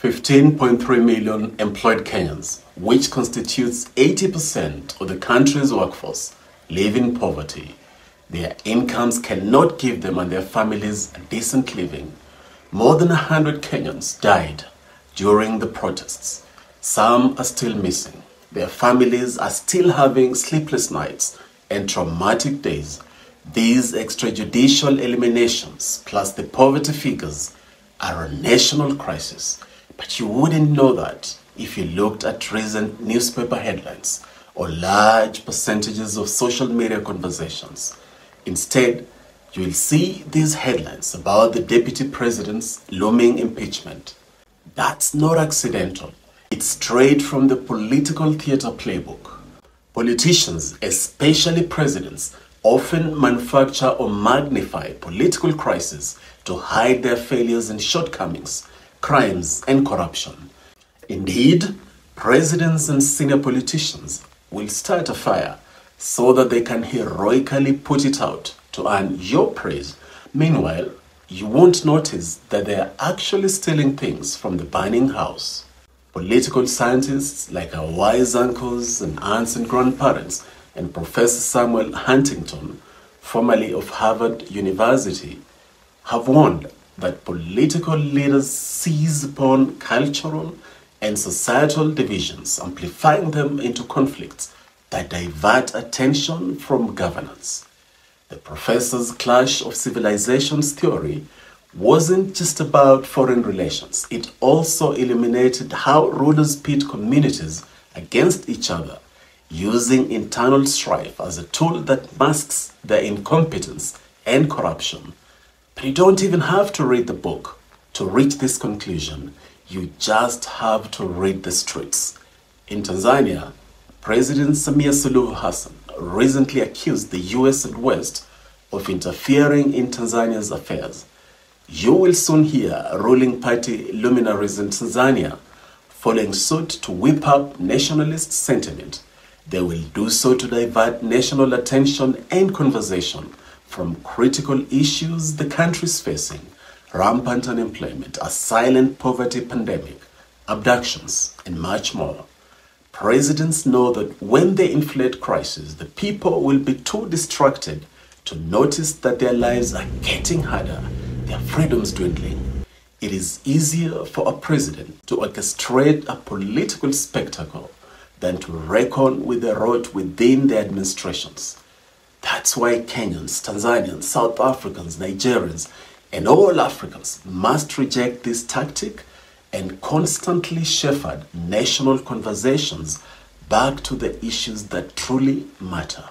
15.3 million employed Kenyans, which constitutes 80% of the country's workforce, live in poverty. Their incomes cannot give them and their families a decent living. More than 100 Kenyans died during the protests. Some are still missing. Their families are still having sleepless nights and traumatic days. These extrajudicial eliminations, plus the poverty figures, are a national crisis. But you wouldn't know that if you looked at recent newspaper headlines or large percentages of social media conversations. Instead, you will see these headlines about the deputy president's looming impeachment. That's not accidental. It's straight from the political theater playbook. Politicians, especially presidents, often manufacture or magnify political crises to hide their failures and shortcomings, crimes and corruption. Indeed, presidents and senior politicians will start a fire so that they can heroically put it out to earn your praise. Meanwhile, you won't notice that they are actually stealing things from the burning house. Political scientists like our wise uncles and aunts and grandparents and Professor Samuel Huntington, formerly of Harvard University, have warned that political leaders seize upon cultural and societal divisions, amplifying them into conflicts that divert attention from governance. The professor's clash of civilizations theory wasn't just about foreign relations. It also illuminated how rulers pit communities against each other, using internal strife as a tool that masks their incompetence and corruption. But you don't even have to read the book to reach this conclusion. You just have to read the streets. In Tanzania, President Samia Suluhu Hassan recently accused the US and West of interfering in Tanzania's affairs. You will soon hear ruling party luminaries in Tanzania following suit to whip up nationalist sentiment. They will do so to divert national attention and conversation from critical issues the country is facing: rampant unemployment, a silent poverty pandemic, abductions, and much more. Presidents know that when they inflate crisis, the people will be too distracted to notice that their lives are getting harder, their freedoms dwindling. It is easier for a president to orchestrate a political spectacle than to reckon with the rot within their administrations. That's why Kenyans, Tanzanians, South Africans, Nigerians, and all Africans must reject this tactic and constantly shepherd national conversations back to the issues that truly matter.